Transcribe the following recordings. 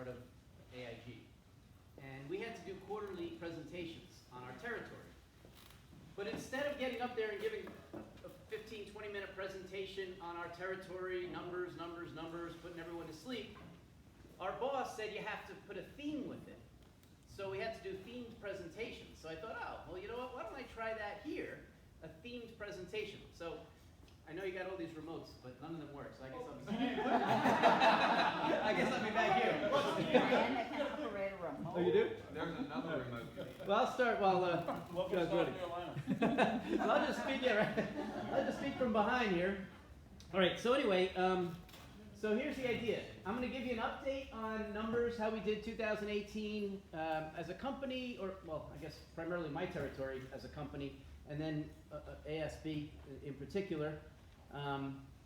part of AIG. And we had to do quarterly presentations on our territory. But instead of getting up there and giving a 15, 20-minute presentation on our territory, numbers, putting everyone to sleep, our boss said you have to put a theme with it. So we had to do themed presentations. So I thought, oh, well, you know what, why don't I try that here, a themed presentation. So I know you got all these remotes, but none of them work, so I guess I guess I'll be back here. Man that can operate a remote. Oh, you do? There's another remote. Well, I'll start while Welcome to you guys ready. South Carolina. Well, I'll just speak, I'll just speak from behind here. All right, so anyway, so here's the idea. I'm going to give you an update on numbers, how we did 2018 as a company, or, well, I guess primarily my territory as a company, and then ASB in particular.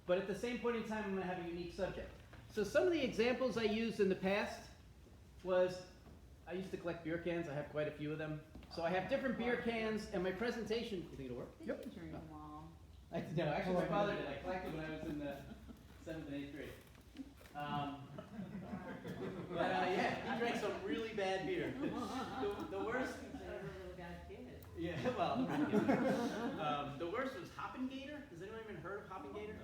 But at the same point in time, I'm going to have a unique subject. So some of the examples I used in the past was, I used to collect beer cans. I have quite a few of them. So I have different beer cans, and my presentation, you think it'll work? Did you drink them all? No, actually my father did. I collected when I was in the 7th and 8th grade. But yeah, he drank some really bad beer. The worst. Yeah, well, the worst was Hoppengator. Has anyone even heard of Hoppengator?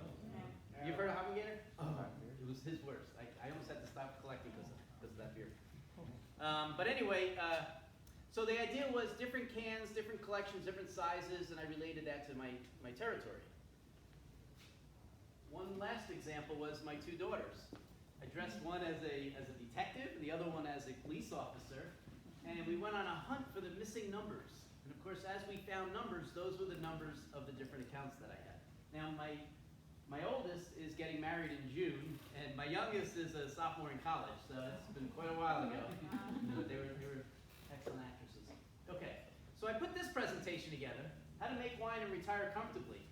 You've heard of Hoppengator? Oh, it was his worst. I almost had to stop collecting because of that beer. But anyway, so the idea was different cans, different collections, different sizes, and I related that to my territory. One last example was my two daughters. I dressed one as a detective, and the other one as a police officer, and we went on a hunt for the missing numbers. And of course, as we found numbers, those were the numbers of the different accounts that I had. Now, my oldest is getting married in June, and my youngest is a sophomore in college, so it's been quite a while ago. But they were excellent actresses. Okay, so I put this presentation together, how to make wine and retire comfortably.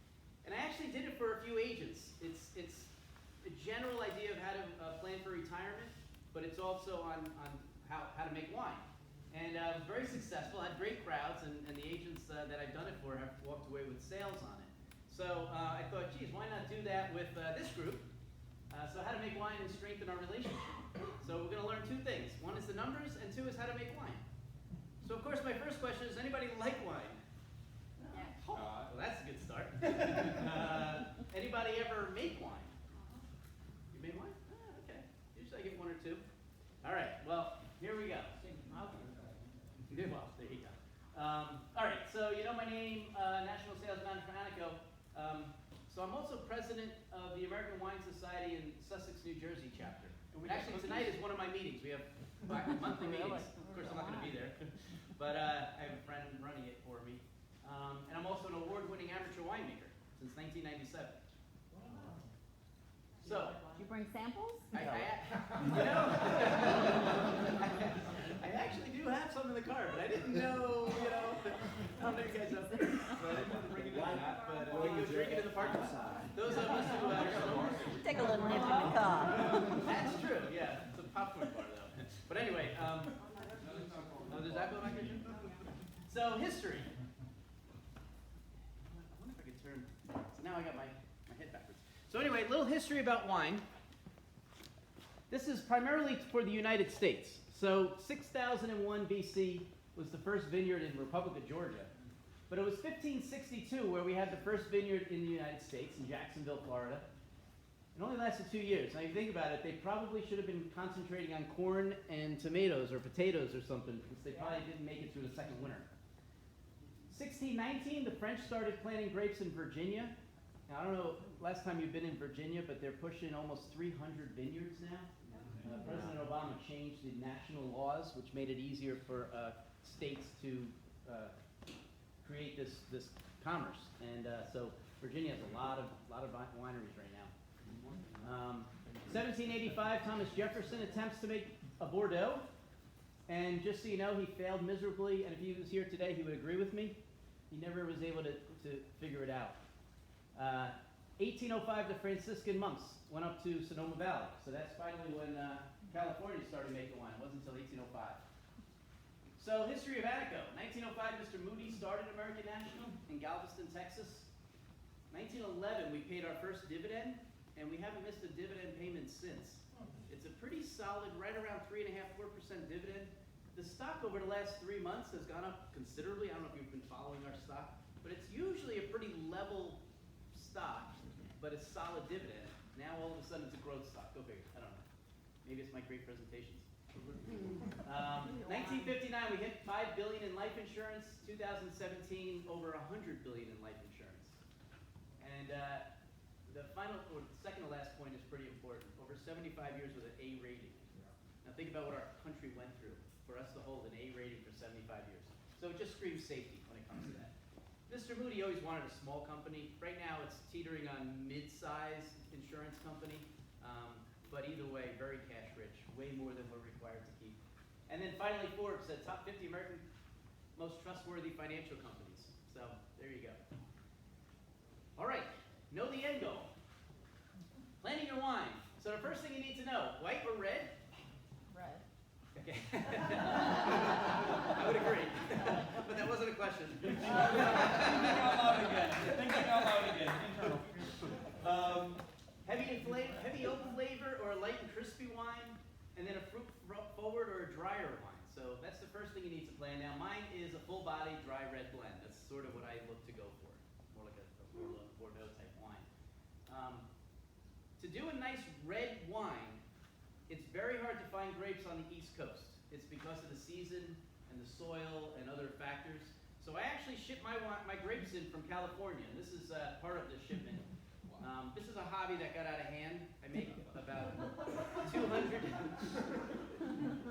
And I actually did it for a few agents. It's a general idea of how to plan for retirement, but it's also on how to make wine. And it was very successful. I had great crowds, and the agents that I've done it for have walked away with sales on it. So I thought, geez, why not do that with this group? So how to make wine and strengthen our relationship. So we're going to learn two things. One is the numbers, and two is how to make wine. So of course, my first question is, anybody like wine? Oh, well, that's a good start. Anybody ever make wine? You made wine? Okay. Usually I get one or two. All right. Well, here we go. Well, there you go. All right. So you know my name, National Sales Manager for Anaco. So I'm also president of the American Wine Society in Sussex, New Jersey chapter. Actually, tonight is one of my meetings. We have monthly meetings. Of course, I'm not going to be there, but I have a friend running it for me. And I'm also an award-winning amateur winemaker since 1997. So, Did you bring samples? I actually do have some in the car, but I didn't know, how many guys up there. So I didn't want to bring it in, but we can go drink it in the parking lot. Those of us who Take a little nip in the car. That's true, yeah. It's a popcorn bar, though. But anyway, oh, does that go back there? So, history. I wonder if I could turn. So now I got my head backwards. So anyway, a little history about wine. This is primarily for the United States. So 6001 BC was the first vineyard in Republic of Georgia. But it was 1562 where we had the first vineyard in the United States, in Jacksonville, Florida. It only lasted 2 years. Now you think about it, they probably should have been concentrating on corn and tomatoes or potatoes or something, because they probably didn't make it through the second winter. 1619, the French started planting grapes in Virginia. Now, I don't know last time you've been in Virginia, but they're pushing almost 300 vineyards now. President Obama changed the national laws, which made it easier for states to create this commerce. And so Virginia has a lot of wineries right now. 1785, Thomas Jefferson attempts to make a Bordeaux. And just so you know, he failed miserably. And if he was here today, he would agree with me. He never was able to figure it out. 1805, the Franciscan monks went up to Sonoma Valley. So that's finally when California started making wine. It wasn't until 1805. So history of Anaco. 1905, Mr. Moody started American National in Galveston, Texas. 1911, we paid our first dividend, and we haven't missed a dividend payment since. It's a pretty solid, right around 3.5–4% dividend. The stock over the last 3 months has gone up considerably. I don't know if you've been following our stock, but it's usually a pretty level stock, but a solid dividend. Now all of a sudden it's a growth stock. Go figure. I don't know. Maybe it's my great presentations. 1959, we hit $5 billion in life insurance. 2017, over $100 billion in life insurance. And the final, or second to last point is pretty important. Over 75 years with an A rating. Now think about what our country went through for us to hold an A rating for 75 years. So it just screams safety when it comes to that. Mr. Moody always wanted a small company. Right now it's teetering on mid-sized insurance company. But either way, very cash rich, way more than we're required to keep. And then finally, Forbes said top 50 American most trustworthy financial companies. So there you go. All right, know the end goal. Planning your wine. So the first thing you need to know, white or red? Red. Okay. I would agree, but that wasn't a question. Thinking out loud again. Thinking out loud again. Internal. Heavy oak flavor or a light and crispy wine, and then a fruit forward or a drier wine. So that's the first thing you need to plan. Now mine is a full body dry red blend. That's sort of what I look to go for, more like a Bordeaux type wine. To do a nice red wine, it's very hard to find grapes on the East Coast. It's because of the season and the soil and other factors. So I actually ship my grapes in from California. This is part of the shipment. This is a hobby that got out of hand. I make about 200.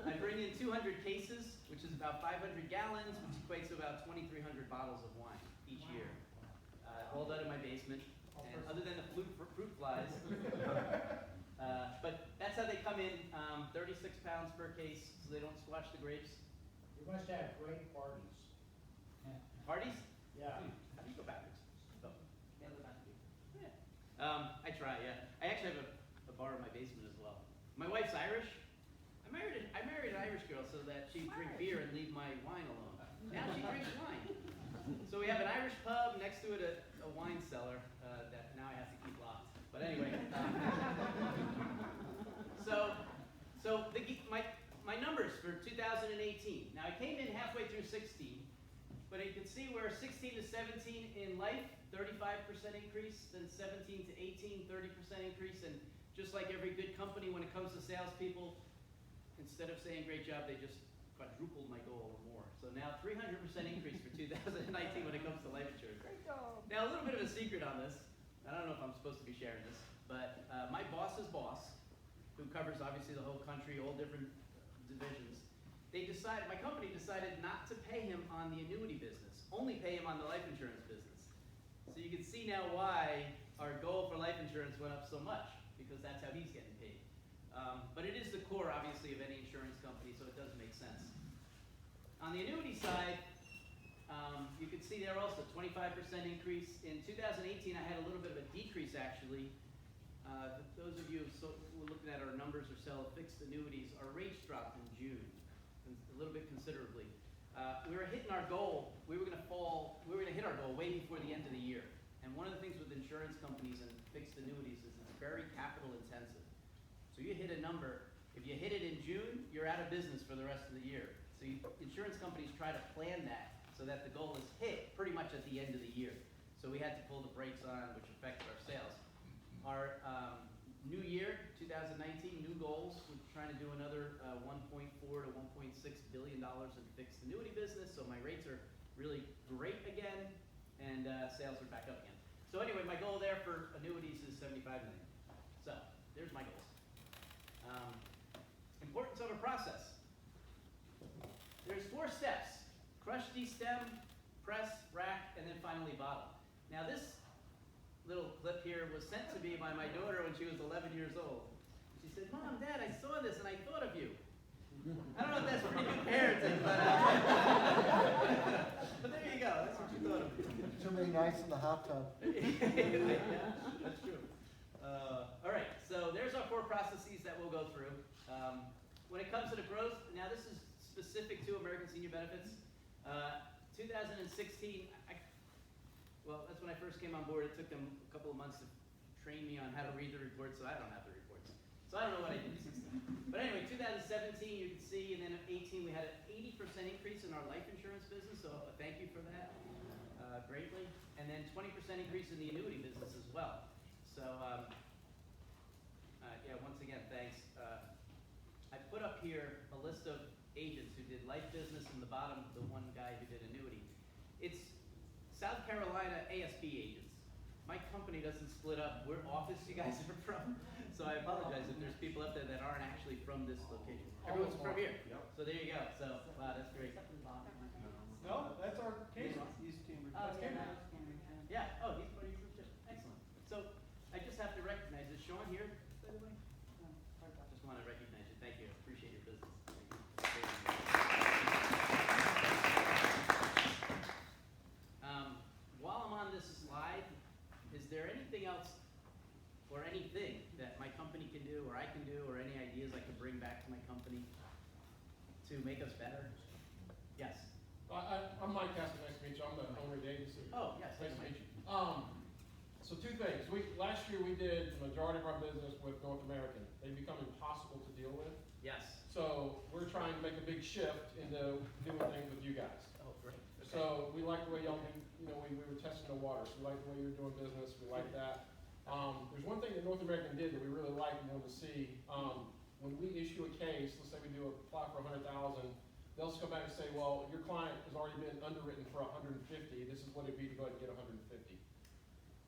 I bring in 200 cases, which is about 500 gallons, which equates to about 2,300 bottles of wine each year. All done in my basement. And other than the fruit flies. But that's how they come in, 36 pounds per case, so they don't squash the grapes. You must have great parties. Parties? Yeah. How do you go backwards? Oh, yeah, go backwards. Yeah. I try, yeah. I actually have a bar in my basement as well. My wife's Irish. I married an Irish girl so that she'd drink beer and leave my wine alone. Now she drinks wine. So we have an Irish pub, next to it a wine cellar that now I have to keep locked. But anyway, my numbers for 2018. Now I came in halfway through 16, but you can see we're 16 to 17 in life, 35% increase, then 17 to 18, 30% increase, and just like every good company, when it comes to salespeople, instead of saying great job, they just quadrupled my goal or more. So now 300% increase for 2019 when it comes to life insurance. Great job. Now a little bit of a secret on this. I don't know if I'm supposed to be sharing this, but my boss's boss, who covers obviously the whole country, all different divisions, my company decided not to pay him on the annuity business, only pay him on the life insurance business. So you can see now why our goal for life insurance went up so much, because that's how he's getting paid. But it is the core, obviously, of any insurance company, so it does make sense. On the annuity side, you can see there also 25% increase. In 2018, I had a little bit of a decrease, actually. Those of you who are looking at our numbers or sell fixed annuities, our rates dropped in June, a little bit considerably. We were hitting our goal. We were going to hit our goal way before the end of the year. And one of the things with insurance companies and fixed annuities is it's very capital intensive. So you hit a number. If you hit it in June, you're out of business for the rest of the year. So insurance companies try to plan that so that the goal is hit pretty much at the end of the year. So we had to pull the brakes on, which affected our sales. Our new year, 2019, new goals. We're trying to do another $1.4 to $1.6 billion in fixed annuity business. So my rates are really great again, and sales are back up again. So anyway, my goal there for annuities is $75 million. So there's my goals. Importance of a process. There's 4 steps: crush, destem, press, rack, and then finally bottle. Now this little clip here was sent to me by my daughter when she was 11 years old. She said, "Mom, Dad, I saw this and I thought of you." I don't know if that's pretty good parenting, but there you go. That's what you thought of me. Too many nights in the hot tub. Yeah, that's true. All right, so there's our 4 processes that we'll go through. When it comes to the growth, now this is specific to American Senior Benefits. 2016, well, that's when I first came on board. It took them a couple of months to train me on how to read the reports, so I don't have the reports. So I don't know what I did in 16. But anyway, 2017, you can see, and then 18, we had an 80% increase in our life insurance business, so thank you for that greatly. And then 20% increase in the annuity business as well. So, yeah, once again, thanks. I put up here a list of agents who did life business, and the bottom, the one guy who did annuity. It's South Carolina ASB agents. My company doesn't split up where office you guys are from, so I apologize if there's people up there that aren't actually from this location. Everyone's from here. Yep. So there you go. So, wow, that's great. Except for the bottom one. No, that's our case. East Cambridge. Oh, That's yeah, Cambridge. that's Cambridge, yeah. Yeah, oh, he's part of your group too. Excellent. So, I just have to recognize, is Sean here, by the way? Just want to recognize you. Thank you. I appreciate your business. Thank you. While I'm on this slide, is there anything else or anything that my company can do or I can do or any ideas I could bring back to my company to make us better? Yes. I'm Mike Castle, nice to meet you, I'm the owner of the agency. Oh, yes. Nice to meet you. So two things, last year we did the majority of our business with North American. They become impossible to deal with. Yes. So we're trying to make a big shift into doing things with you guys. Oh, great. Okay. So we like the way y'all do, we were testing the water, so we like the way you're doing business, we like that. There's one thing that North American did that we really like and wanted to see. When we issue a case, let's say we do apply for 100,000, they'll just come back and say, well, your client has already been underwritten for 150, this is what it'd be to go ahead and get 150.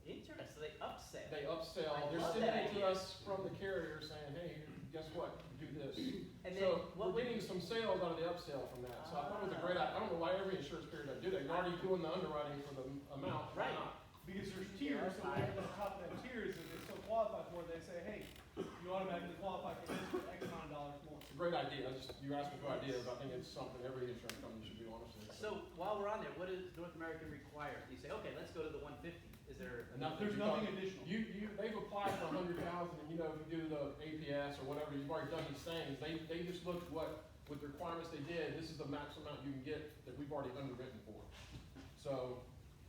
Interesting. So they upsell. They upsell, I they're love sending that it to idea. us from the carrier saying, hey, guess what, do this. And then So what we're would- getting some sales out of the upsell from that, so I thought it was a great idea. I don't know why every insurance carrier doesn't do that, you're already doing the underwriting for the amount, why Right. not? Because there's tiers, so when at the top of that tiers, if they still qualify for it, they say, hey, you automatically qualify for this for X amount of dollars more. It's a great idea, you asked me for ideas, I think it's something every insurance company should do, honestly. So while we're on there, what does North American require? You say, okay, let's go to the 150. Is there There's nothing additional. They've applied for 100,000, and if you do the APS or whatever, you've already done these things, they just looked with the requirements they did, this is the max amount you can get that we've already underwritten for. So,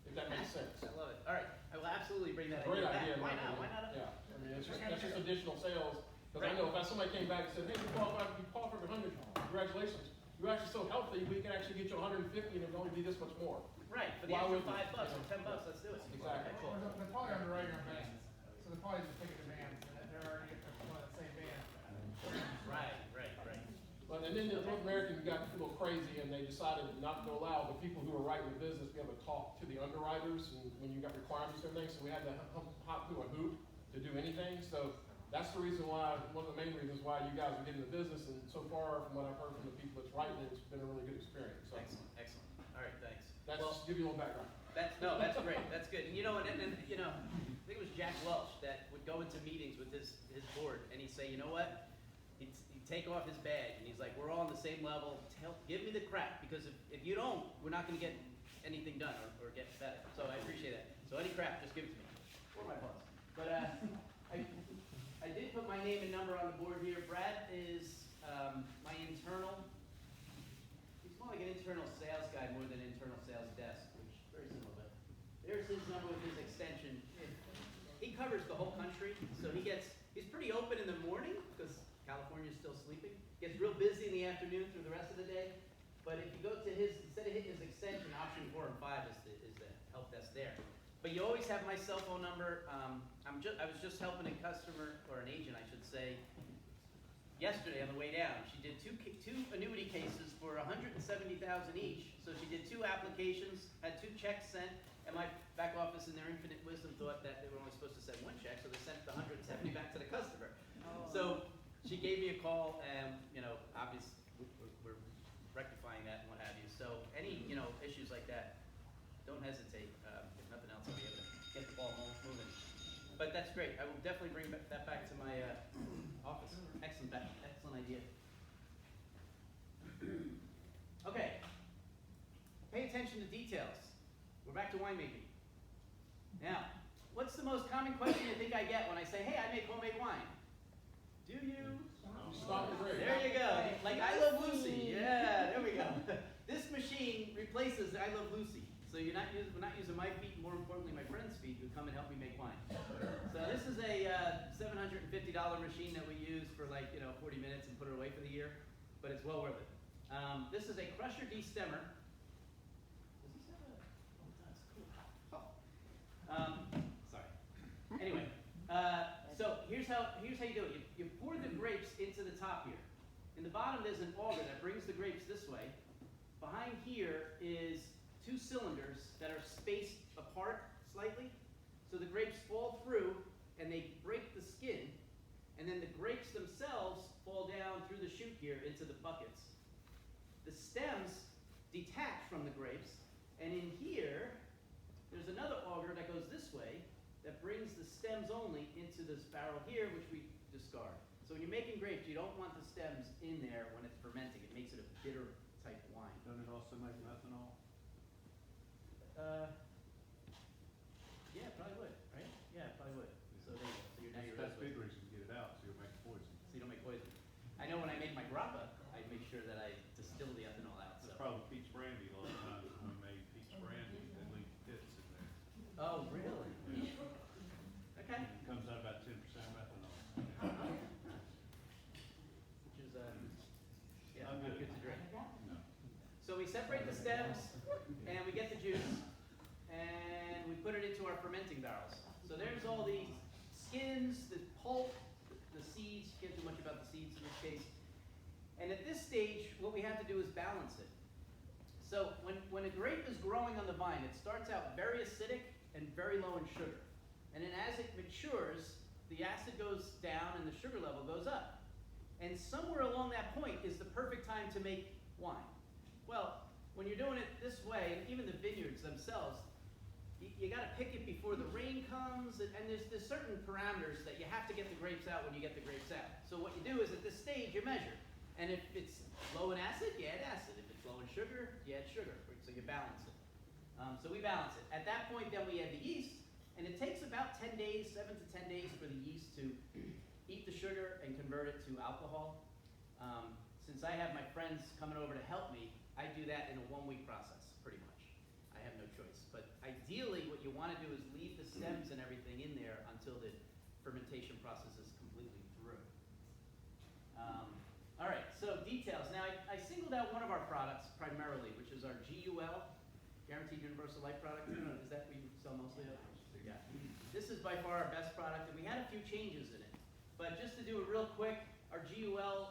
if that makes sense. I love it. All right, I will absolutely bring that Great back. idea, in Why my not? opinion. Why not? Yeah, I mean, that's just additional sales, because I Right. know if somebody came back and said, hey, you qualify for 100, congratulations, you're actually so healthy, we can actually get you 150 and it'll only be this much more. Right, for the Why extra wouldn't $5 you? or $10, let's do it. Exactly. Okay, cool. They're probably underwriting our bands, so they're probably just taking the bands, and they're already getting one of the same band. Right. But and then the North American got a little crazy and they decided not to allow the people who are writing the business to be able to talk to the underwriters and when you got requirements and things, so we had to hop through a hoop to do anything. So that's the reason why, one of the main reasons why you guys are getting the business, and so far from what I've heard from the people that's writing it, it's been a really good experience. So Excellent. All right, thanks. that's Well, just to give you a little background. that's great. That's good. And I think it was Jack Welch that would go into meetings with his board and he'd say, you know what? He'd take off his badge and he's like, we're all on the same level. Give me the crap, because if you don't, we're not going to get anything done or get better. So I appreciate that. So any crap, just give it to me. Or my boss. But I did put my name and number on the board here. Brad is my internal. He's more like an internal sales guy more than internal sales desk, which is very similar. But there's his number with his extension. He covers the whole country, so he's pretty open in the morning because California's still sleeping. Gets real busy in the afternoon through the rest of the day. But if you go to instead of hitting his extension, option 4 and 5 is the help desk there. But you always have my cell phone number. I was just helping a customer, or an agent, I should say, yesterday on the way down. She did two annuity cases for $170,000 each. So she did 2 applications, had 2 checks sent, and my back office in their infinite wisdom thought that they were only supposed to send 1 check, so they sent the 170 back to the customer. So she gave me a call, and obviously we're rectifying that and what have you. So any issues like that, don't hesitate. If nothing else, I'll be able to get the ball moving. But that's great. I will definitely bring that back to my office. Excellent idea. Okay. Pay attention to details. We're back to winemaking. Now, what's the most common question you think I get when I say, hey, I make homemade wine? Do you? Stop the break. There you go. Like I Love Lucy. Yeah, there we go. This machine replaces I Love Lucy. So we're not using my feet, more importantly, my friend's feet who come and help me make wine. So this is a $750 machine that we use for 40 minutes and put it away for the year, but it's well worth it. This is a crusher destemmer. Does this have a? Oh, it does. Cool. Sorry. Anyway, so here's how you do it. You pour the grapes into the top here. In the bottom, there's an auger that brings the grapes this way. Behind here is 2 cylinders that are spaced apart slightly, so the grapes fall through and they break the skin, and then the grapes themselves fall down through the chute here into the buckets. The stems detach from the grapes, and in here, there's another auger that goes this way that brings the stems only into this barrel here, which we discard. So when you're making grapes, you don't want the stems in there when it's fermenting. It makes it a bitter type wine. Doesn't it also make methanol? Yeah, it probably would, right? Yeah, it probably would. So there you go. So now you're That's right. big reason to get it out, so you'll make poison. So you don't make poison. I know when I make my grappa, I make sure that I distill the ethanol out. So. That's probably peach brandy. A lot of times when we made peach brandy, they leave pits in there. Oh, really? Okay. And it comes out about 10% methanol. Which is yeah, Not not good. good to drink. No. So we separate the stems, and we get the juice, and we put it into our fermenting barrels. So there's all the skins, the pulp, the seeds. Can't do much about the seeds in this case. And at this stage, what we have to do is balance it. So when a grape is growing on the vine, it starts out very acidic and very low in sugar. And then as it matures, the acid goes down and the sugar level goes up. And somewhere along that point is the perfect time to make wine. Well, when you're doing it this way, and even the vineyards themselves, you got to pick it before the rain comes, and there's certain parameters that you have to get the grapes out when you get the grapes out. So what you do is at this stage, you measure. And if it's low in acid, you add acid. If it's low in sugar, you add sugar. So you balance it. So we balance it. At that point, then we add the yeast, and it takes about 10 days, 7 to 10 days for the yeast to eat the sugar and convert it to alcohol. Since I have my friends coming over to help me, I do that in a 1-week process, pretty much. I have no choice. But ideally, what you want to do is leave the stems and everything in there until the fermentation process is completely through. All right, so details. Now, I singled out one of our products primarily, which is our GUL, Guaranteed Universal Life product. Is that what you sell mostly of? Yeah. This is by far our best product, and we had a few changes in it. But just to do it real quick, our GUL,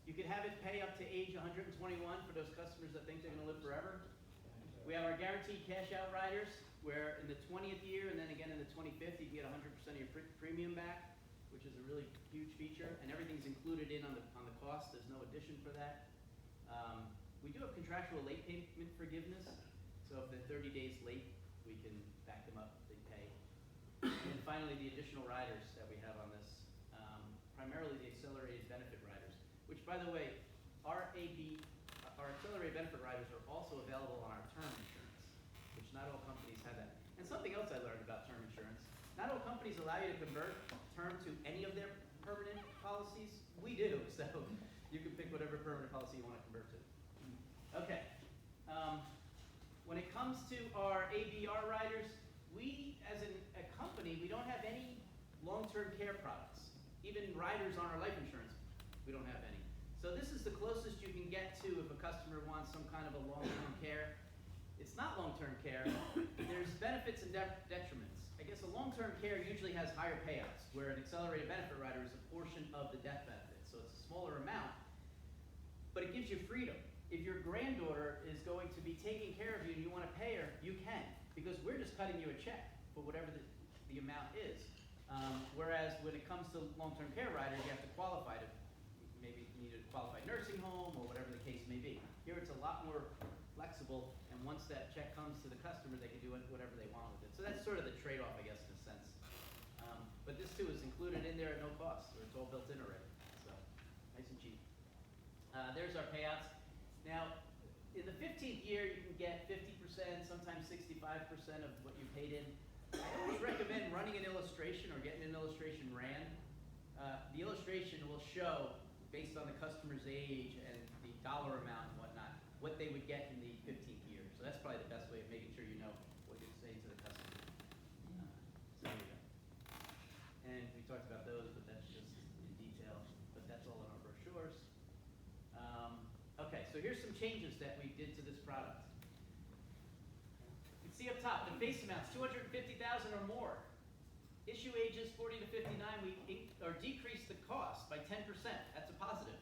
you can have it pay up to age 121 for those customers that think they're going to live forever. We have our guaranteed cash out riders, where in the 20th year and then again in the 25th, you can get 100% of your premium back, which is a really huge feature, and everything's included in on the cost. There's no addition for that. We do have contractual late payment forgiveness, so if they're 30 days late, we can back them up if they pay. And finally, the additional riders that we have on this, primarily the accelerated benefit riders, which, by the way, our accelerated benefit riders are also available on our term insurance, which not all companies have that. And something else I learned about term insurance, not all companies allow you to convert term to any of their permanent policies. We do, so you can pick whatever permanent policy you want to convert to. Okay. When it comes to our ABR riders, we, as a company, we don't have any long-term care products. Even riders on our life insurance, we don't have any. So this is the closest you can get to if a customer wants some kind of a long-term care. It's not long-term care. There's benefits and detriments. I guess a long-term care usually has higher payouts, where an accelerated benefit rider is a portion of the death benefit. So it's a smaller amount, but it gives you freedom. If your granddaughter is going to be taking care of you and you want to pay her, you can, because we're just cutting you a check for whatever the amount is. Whereas when it comes to long-term care riders, you have to qualify to maybe need a qualified nursing home or whatever the case may be. Here it's a lot more flexible, and once that check comes to the customer, they can do whatever they want with it. So that's sort of the trade-off, I guess, in a sense. But this too is included in there at no cost, or it's all built in already. So nice and cheap. There's our payouts. Now, in the 15th year, you can get 50%, sometimes 65% of what you paid in. I always recommend running an illustration or getting an illustration ran. The illustration will show, based on the customer's age and the dollar amount and whatnot, what they would get in the 15th year. So So that's probably the best way of making sure you know what you're saying to the customer. So there you go. And we talked about those, but that's just in detail, but that's all in our brochures. Okay, so here's some changes that we did to this product. You can see up top, the face amounts, 250,000 or more. Issue ages 40 to 59, or decreased the cost by 10%. That's a positive.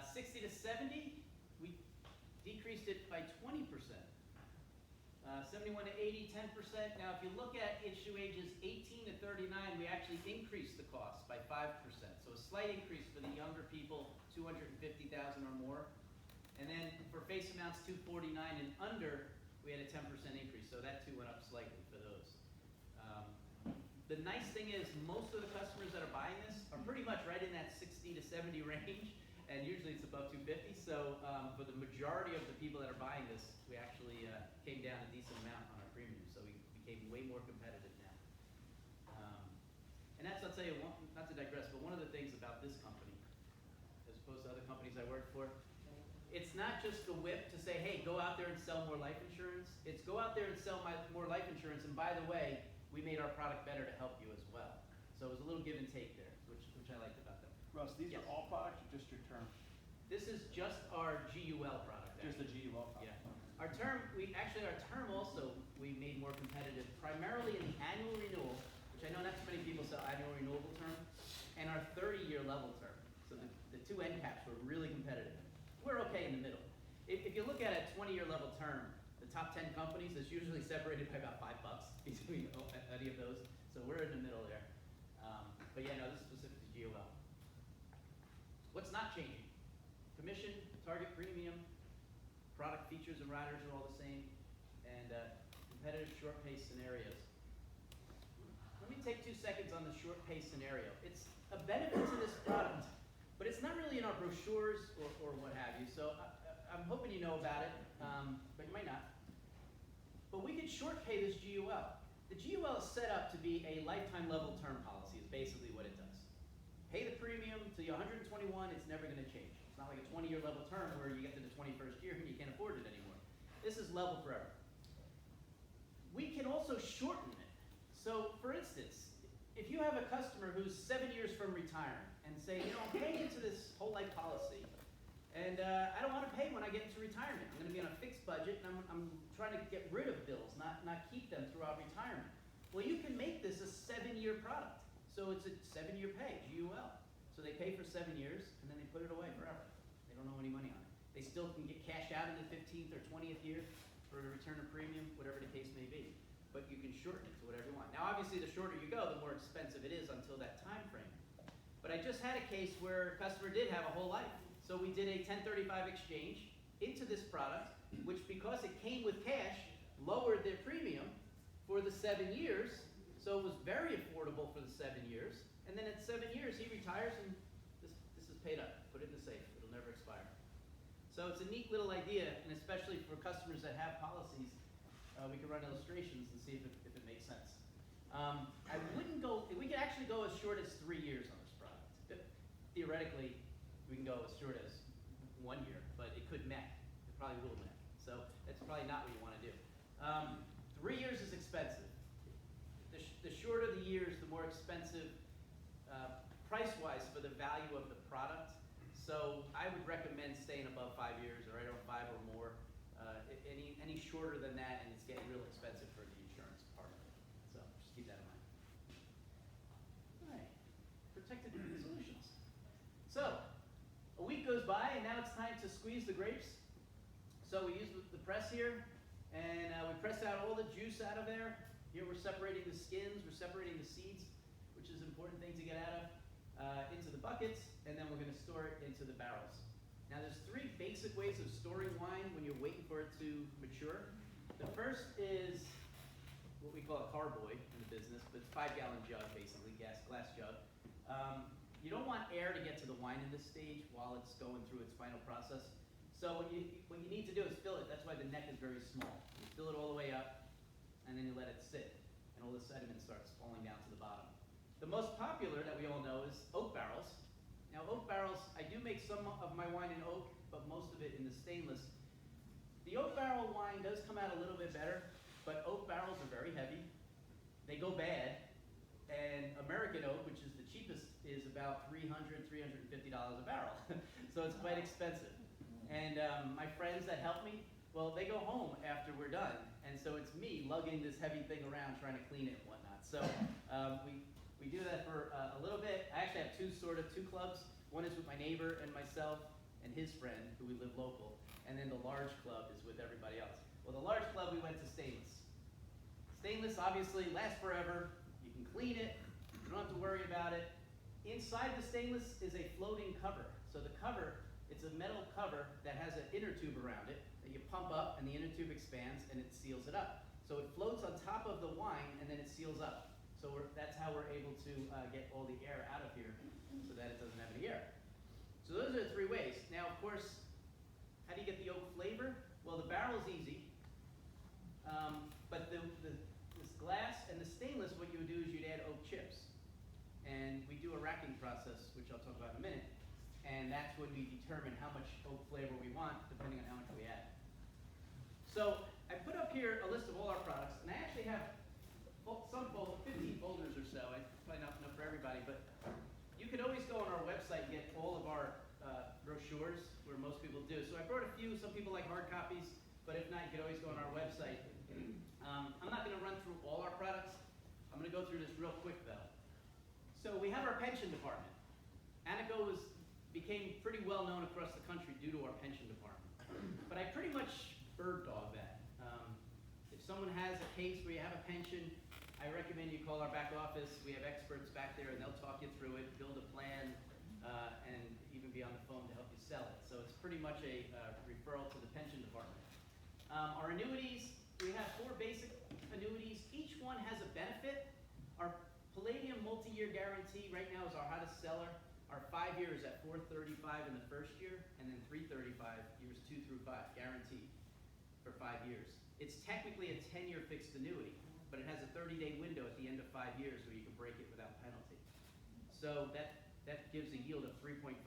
60 to 70, we decreased it by 20%. 71 to 80, 10%. Now, if you look at issue ages 18 to 39, we actually increased the cost by 5%. So a slight increase for the younger people, 250,000 or more. And then for face amounts 249 and under, we had a 10% increase. So that too went up slightly for those. The nice thing is most of the customers that are buying this are pretty much right in that 60 to 70 range. And usually it's above 250. So for the majority of the people that are buying this, we actually came down a decent amount on our premium. So we became way more competitive now. And that's, I'll tell you, not to digress, but one of the things about this company, as opposed to other companies I worked for, it's not just the whip to say, hey, go out there and sell more life insurance. It's go out there and sell more life insurance. And by the way, we made our product better to help you as well. So it was a little give and take there, which I liked about them. Russ, these Yes. are all products or just your term? This is just our GUL product. Just the actually. GUL product? Yeah. Our term also, we made more competitive, primarily in the annual renewal, which I know not too many people sell annual renewable term, and our 30-year level term. So the two end caps were really competitive. We're okay in the middle. If you look at a 20-year level term, the top 10 companies is usually separated by about $5 between any of those. So we're in the middle there. But yeah, no, this is specific to GUL. What's not changing? Commission, target premium, product features and riders are all the same, and competitive short pay scenarios. Let me take 2 seconds on the short pay scenario. It's a benefit to this product, but it's not really in our brochures or what have you. So I'm hoping you know about it, but you might not. But we could short pay this GUL. The GUL is set up to be a lifetime level term policy, is basically what it does. Pay the premium till you're 121, it's never going to change. It's not like a 20-year level term where you get to the 21st year and you can't afford it anymore. This is level forever. We can also shorten it. So, for instance, if you have a customer who's 7 years from retiring and say, you know, I'm paying into this whole life policy, and I don't want to pay when I get into retirement. I'm going to be on a fixed budget, and I'm trying to get rid of bills, not keep them throughout retirement. Well, you can make this a 7-year product. So it's a 7-year pay, GUL. So they pay for 7 years, and then they put it away forever. They don't owe any money on it. They still can get cash out in the 15th or 20th year for a return of premium, whatever the case may be. But you can shorten it to whatever you want. Now, obviously, the shorter you go, the more expensive it is until that time frame. But I just had a case where a customer did have a whole life. So we did a 1035 exchange into this product, which because it came with cash, lowered their premium for the 7 years. So it was very affordable for the 7 years. And then at 7 years, he retires and this is paid up. Put it in the safe. It'll never expire. So it's a neat little idea, and especially for customers that have policies, we can run illustrations and see if it makes sense. I wouldn't go, we could actually go as short as 3 years on this product. Theoretically, we can go as short as 1 year, but it could mech. It probably will mech. So that's probably not what you want to do. 3 years is expensive. The shorter the years, the more expensive price-wise for the value of the product. So I would recommend staying above 5 years or right around 5 or more. Any shorter than that, and it's getting real expensive for the insurance part of it. So just keep that in mind. All right, protected solutions. So a week goes by, and now it's time to squeeze the grapes. So we use the press here, and we press out all the juice out of there. Here we're separating the skins, we're separating the seeds, which is an important thing to get out of, into the buckets, and then we're going to store it into the barrels. Now there's 3 basic ways of storing wine when you're waiting for it to mature. The first is what we call a carboy in the business, but it's 5-gallon jug basically, glass jug. You don't want air to get to the wine in this stage while it's going through its final process. So what you need to do is fill it. That's why the neck is very small. You fill it all the way up, and then you let it sit, and all the sediment starts falling down to the bottom. The most popular that we all know is oak barrels. Now oak barrels, I do make some of my wine in oak, but most of it in the stainless. The oak barrel wine does come out a little bit better, but oak barrels are very heavy. They go bad, and American oak, which is the cheapest, is about $350 a barrel. So it's quite expensive. And my friends that help me, well, they go home after we're done, and so it's me lugging this heavy thing around trying to clean it and whatnot. So we do that for a little bit. I actually have two clubs. One is with my neighbor and myself and his friend, who we live local, and then the large club is with everybody else. Well, the large club, we went to stainless. Stainless obviously lasts forever. You can clean it. You don't have to worry about it. Inside the stainless is a floating cover. So the cover, it's a metal cover that has an inner tube around it that you pump up, and the inner tube expands and it seals it up. So it floats on top of the wine and then it seals up. So that's how we're able to get all the air out of here so that it doesn't have any air. So those are the three ways. Now, of course, how do you get the oak flavor? Well, the barrel's easy, but this glass and the stainless, what you would do is you'd add oak chips. And we do a racking process, which I'll talk about in a minute. And that's when we determine how much oak flavor we want, depending on how much we add. So I put up here a list of all our products, and I actually have 15 folders or so. It's probably not enough for everybody, but you could always go on our website and get all of our brochures, where most people do. So I brought a few. Some people like hard copies, but if not, you could always go on our website. I'm not going to run through all our products. I'm going to go through this real quick, though. So we have our pension department. Aneco became pretty well known across the country due to our pension department. But I pretty much bird dog that. If someone has a case where you have a pension, I recommend you call our back office. We have experts back there, and they'll talk you through it, build a plan, and even be on the phone to help you sell it. So it's pretty much a referral to the pension department. Our annuities, we have 4 basic annuities. Each one has a benefit. Our Palladium multi-year guarantee right now is our hottest seller. Our 5-year is at $435 in the first year, and then $335 years 2 through 5, guaranteed for 5 years. It's technically a 10-year fixed annuity, but it has a 30-day window at the end of 5 years where you can break it without penalty. So that gives a yield of 3.55.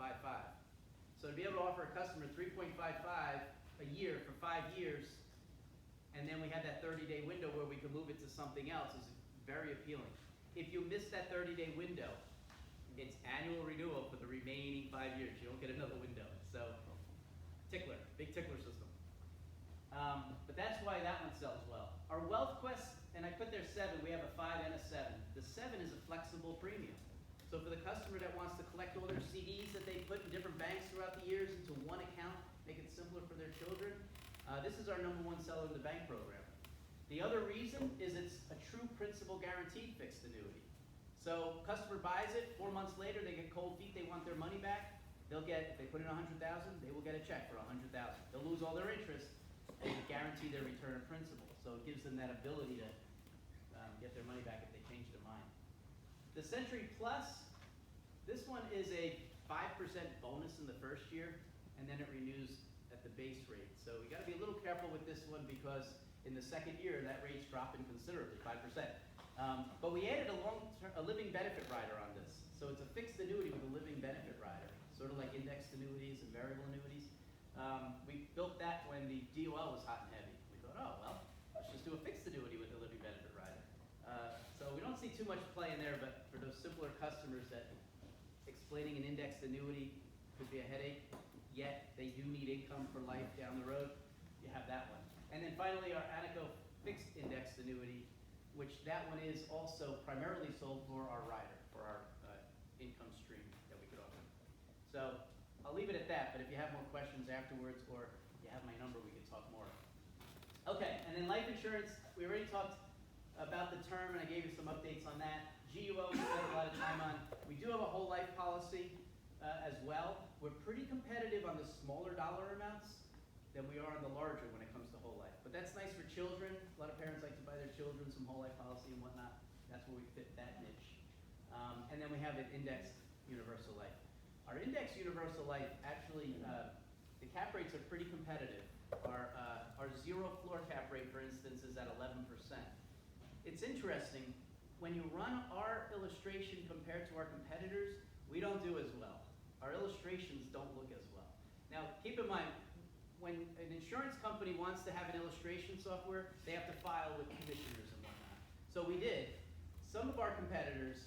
So to be able to offer a customer 3.55 a year for 5 years, and then we have that 30-day window where we can move it to something else is very appealing. If you miss that 30-day window, it's annual renewal for the remaining 5 years. You don't get another window. So, tickler, big tickler system. But that's why that one sells well. Our Wealth Quest, and I put there 7, we have a 5 and a 7. The 7 is a flexible premium. So for the customer that wants to collect all their CDs that they put in different banks throughout the years into one account, make it simpler for their children, this is our #1 seller in the bank program. The other reason is it's a true principal guaranteed fixed annuity. So customer buys it, 4 months later they get cold feet, they want their money back. They'll get, if they put in $100,000, they will get a check for $100,000. They'll lose all their interest, they guarantee their return of principal. So it gives them that ability to get their money back if they change their mind. The Century Plus, this one is a 5% bonus in the first year, and then it renews at the base rate. So we gotta be a little careful with this one because in the second year, that rate's dropping considerably, 5%. But we added a living benefit rider on this. So it's a fixed annuity with a living benefit rider, sort of like indexed annuities and variable annuities. We built that when the DOL was hot and heavy. We thought, oh, well, let's just do a fixed annuity with a living benefit rider. So we don't see too much play in there, but for those simpler customers that explaining an indexed annuity could be a headache, yet they do need income for life down the road, you have that one. And then finally, our Aneco fixed indexed annuity, which that one is also primarily sold for our rider, for our income stream that we could offer. So I'll leave it at that, but if you have more questions afterwards or you have my number, we can talk more. Okay, and then life insurance, we already talked about the term and I gave you some updates on that. GUO we spent a lot of time on. We do have a whole life policy as well. We're pretty competitive on the smaller dollar amounts than we are on the larger when it comes to whole life. But that's nice for children. A lot of parents like to buy their children some whole life policy and whatnot. That's where we fit that niche. And then we have an indexed universal life. Our indexed universal life, actually, the cap rates are pretty competitive. Our zero floor cap rate, for instance, is at 11%. It's interesting, when you run our illustration compared to our competitors, we don't do as well. Our illustrations don't look as well. Now, keep in mind, when an insurance company wants to have an illustration software, they have to file with commissioners and whatnot. So we did. Some of our competitors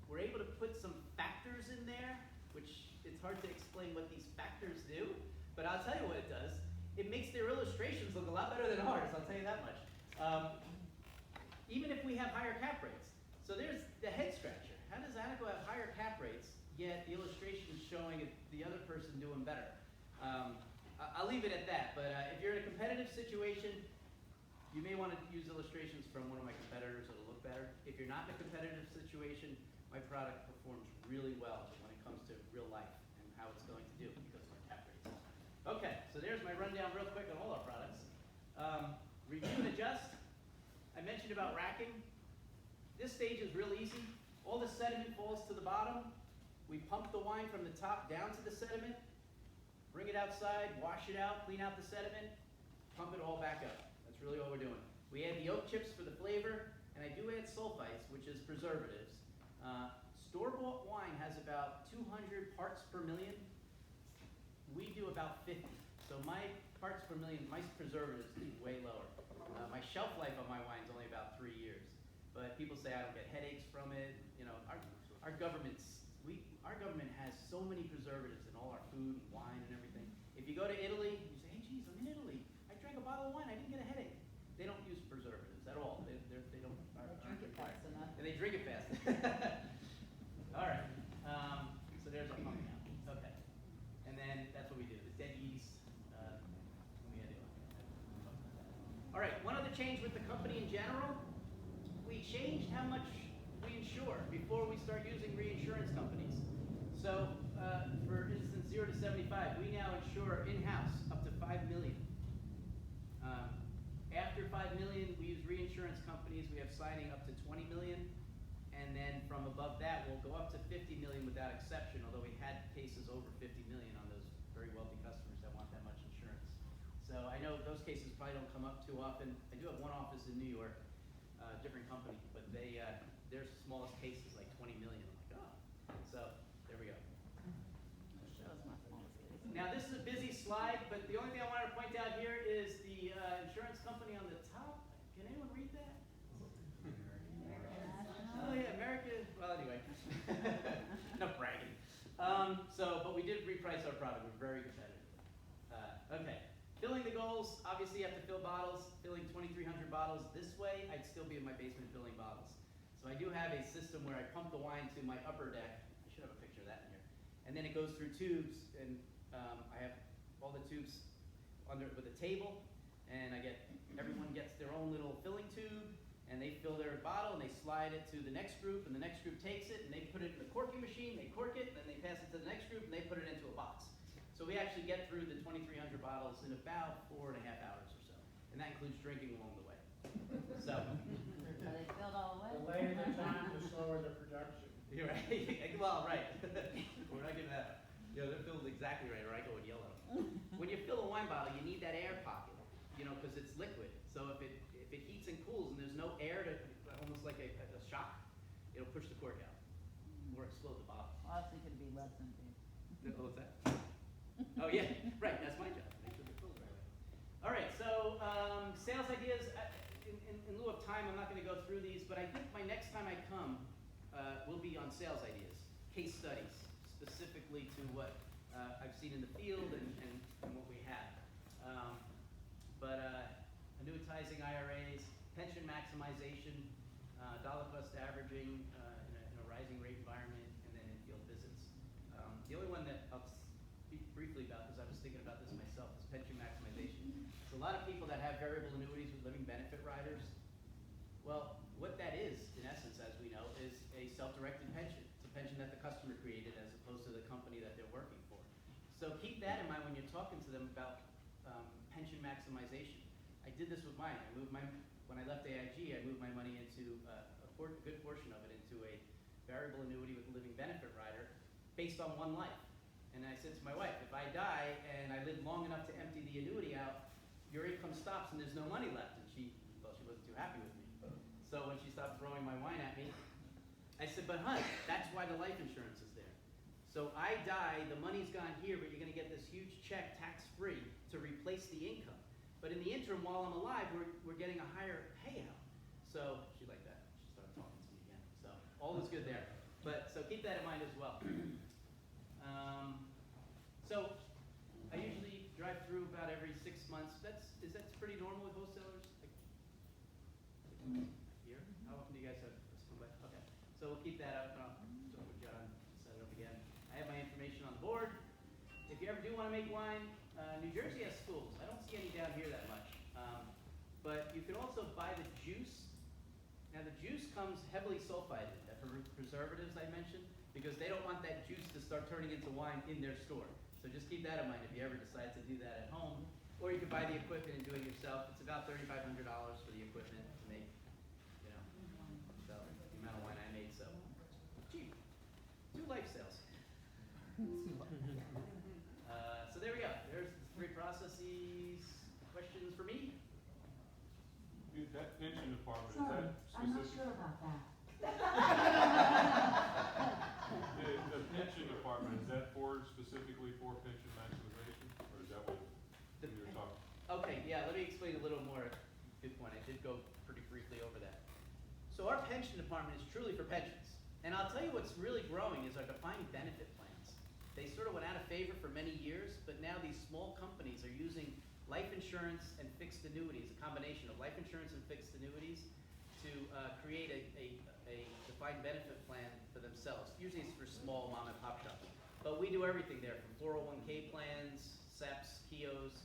were able to put some factors in there, which it's hard to explain what these factors do, but I'll tell you what it does. It makes their illustrations look a lot better than ours, I'll tell you that much. Even if we have higher cap rates. So there's the head scratcher. How does Adeco have higher cap rates, yet the illustration is showing the other person doing better? I'll leave it at that, but if you're in a competitive situation, you may want to use illustrations from one of my competitors, it'll look better. If you're not in a competitive situation, my product performs really well when it comes to real life and how it's going to do because of our cap rates. Okay, so there's my rundown real quick on all our products. Review and adjust. I mentioned about racking. This stage is real easy. All the sediment falls to the bottom. We pump the wine from the top down to the sediment, bring it outside, wash it out, clean out the sediment, pump it all back up. That's really all we're doing. We add the oak chips for the flavor, and I do add sulfites, which is preservatives. Store-bought wine has about 200 parts per million. We do about 50. So my parts per million, my preservatives is way lower. My shelf life on my wine is only about 3 years. But people say I don't get headaches from it. You know, our government has so many preservatives in all our food and wine and everything. If you go to Italy, you say, hey, geez, I'm in Italy. I drank a bottle of wine. I didn't get a headache. They don't use preservatives at all. They don't. They drink it fast enough. And they drink it fast. All right. So there's our pumping out. Okay. And then that's what we do. The dead yeast. All right. One other change with the company in general. We changed how much we insure before we start using reinsurance companies. So, for instance, 0 to 75, we now insure in-house up to $5 million. After $5 million, we use reinsurance companies. We have signing up to $20 million, and then from above that, we'll go up to $50 million without exception. Although we had cases over $50 million on those very wealthy customers that want that much insurance. So I know those cases probably don't come up too often. I do have one office in New York. Different company, but their smallest case is like 20 million. I'm like, oh. So there we go. Shows my smallest case. Now this is a busy slide, but the only thing I wanted to point out here is the insurance company on the top. Can anyone read that? Oh yeah, American. Well, anyway, no bragging. But we did reprice our product. We're very competitive. Okay. Filling the goals, obviously you have to fill bottles. Filling 2,300 bottles this way, I'd still be in my basement filling bottles. So I do have a system where I pump the wine to my upper deck. I should have a picture of that in here. And then it goes through tubes, and I have all the tubes under with a table, and everyone gets their own little filling tube, and they fill their bottle, and they slide it to the next group, and the next group takes it, and they put it in the corking machine, they cork it, and then they pass it to the next group, and they put it into a box. So we actually get through the 2,300 bottles in about 4.5 hours or so. And that includes drinking along the way. So. Are they filled all the way? The later the time, the slower the production. You're right. Well, right. We're not giving that up. Yeah, they're filled exactly right, or I go and yell at them. When you fill a wine bottle, you need that air pocket, because it's liquid. So if it heats and cools and there's no air to, almost like a shock, it'll push the cork out or explode the bottle. Well, I was thinking it'd be less than two. What's that? Oh yeah, right. That's my job. Make sure they're filled the right way. All right. So sales ideas. In lieu of time, I'm not going to go through these, but I think my next time I come will be on sales ideas, case studies, specifically to what I've seen in the field and what we have. Annuitizing IRAs, pension maximization, dollar cost averaging in a rising rate environment, and then in-field visits. The only one that I'll speak briefly about, because I was thinking about this myself, is pension maximization. So a lot of people that have variable annuities with living benefit riders, well, what that is, in essence, as we know, is a self-directed pension. It's a pension that the customer created as opposed to the company that they're working for. So keep that in mind when you're talking to them about pension maximization. I did this with mine. When I left AIG, I moved my money into a good portion of it into a variable annuity with a living benefit rider based on one life. And I said to my wife, if I die and I live long enough to empty the annuity out, your income stops and there's no money left. And she wasn't too happy with me. So when she stopped throwing my wine at me, I said, but hun, that's why the life insurance is there. So I die, the money's gone here, but you're gonna get this huge check tax-free to replace the income. But in the interim, while I'm alive, we're getting a higher payout. So she liked that. She started talking to me again. So all is good there. But so keep that in mind as well. So I usually drive through about every 6 months. That's pretty normal with wholesalers? Like, here? How often do you guys have this come by? Okay. So we'll keep that up, and I'll talk with John, set it up again. I have my information on the board. If you ever do want to make wine, New Jersey has schools. I don't see any down here that much. But you can also buy the juice. Now the juice comes heavily sulfited, that preservatives I mentioned, because they don't want that juice to start turning into wine in their store. So just keep that in mind if you ever decide to do that at home. Or you can buy the equipment and do it yourself. It's about $3,500 for the equipment to make, you know, so the amount of wine I made, so cheap. 2 life sales. So there we go. There's the 3 processes. Questions for me? Dude, that pension department, is Sorry, that I'm not specific? sure about that. The pension department, is that specifically for pension maximization, or is that what The you were talking? Okay, yeah, let me explain a little more. Good point. I did go pretty briefly over that. So our pension department is truly for pensions. And I'll tell you what's really growing is our defined benefit plans. They sort of went out of favor for many years, but now these small companies are using life insurance and fixed annuities, a combination of life insurance and fixed annuities, to create a defined benefit plan for themselves. Usually it's for small mom and pop shops. But we do everything there, from 401k plans, SEPs, KIOs.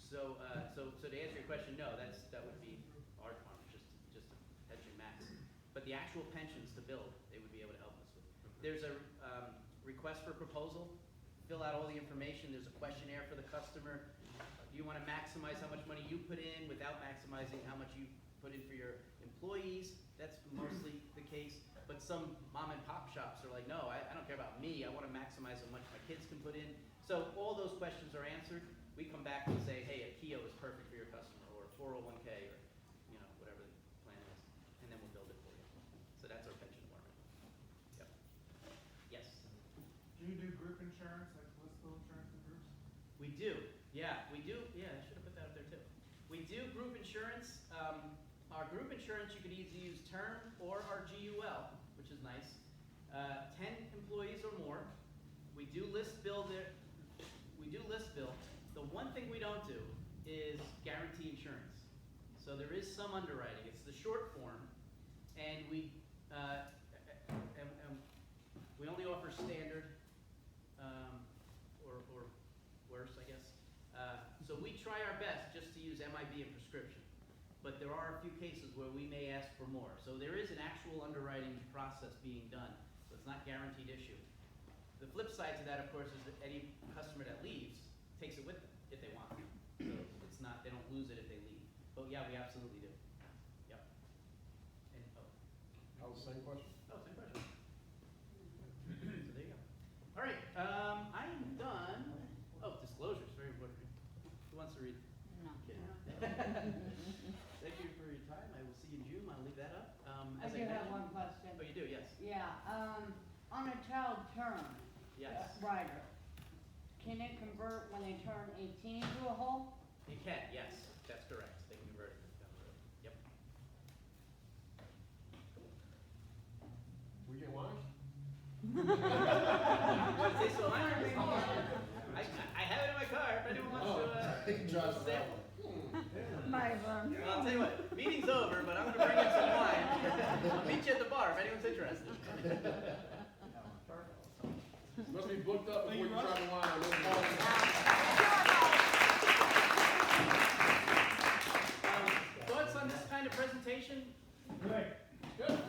So to answer your question, no, that would be our department, just a pension max. But the actual pensions to build, they would be able to help us with. There's a request for proposal. Fill out all the information. There's a questionnaire for the customer. Do you want to maximize how much money you put in without maximizing how much you put in for your employees? That's mostly the case. But some mom and pop shops are like, no, I don't care about me. I want to maximize how much my kids can put in. So all those questions are answered. We come back and say, hey, a KIO is perfect for your customer, or a 401k, or you know, whatever the plan is, and then we'll build it for you. So that's our pension department. Yep. Yes. Do you do group insurance, like Blissful Insurance and groups? We do. Yeah, we do. Yeah, I should have put that up there too. We do group insurance. Our group insurance, you could either use term or our GUL, which is nice. 10 employees or more. We do list bill there. We do list bill. The one thing we don't do is guarantee insurance. So there is some underwriting. It's the short form, and we only offer standard or worse, I guess. So we try our best just to use MIB and prescription. But there are a few cases where we may ask for more. So there is an actual underwriting process being done. So it's not guaranteed issue. The flip side to that, of course, is that any customer that leaves takes it with them if they want to. So it's not, they don't lose it if they leave. But yeah, we absolutely do. Yep. And, That was the same question. same question. So there you go. All right, I am done. Oh, disclosure is very important. Who wants to read? No. Kidding. Thank you for your time. I will see you in June. I'll leave that up. I As do have mentioned- one question. Oh, you do, yes. Yeah, on a child term Yes. rider, can it convert when they turn 18 to a whole? You can, yes. That's correct. They can convert it down the road. Yep. We get wine? Want to taste the wine? I have it in my car if anyone wants to, He can drive it sample. My, Well, I'll tell you what, meeting's over, but I'm gonna bring in some wine. I'll meet you at the bar if anyone's interested. Must be booked up before you try the wine. Thoughts on this kind of presentation? Great. Good.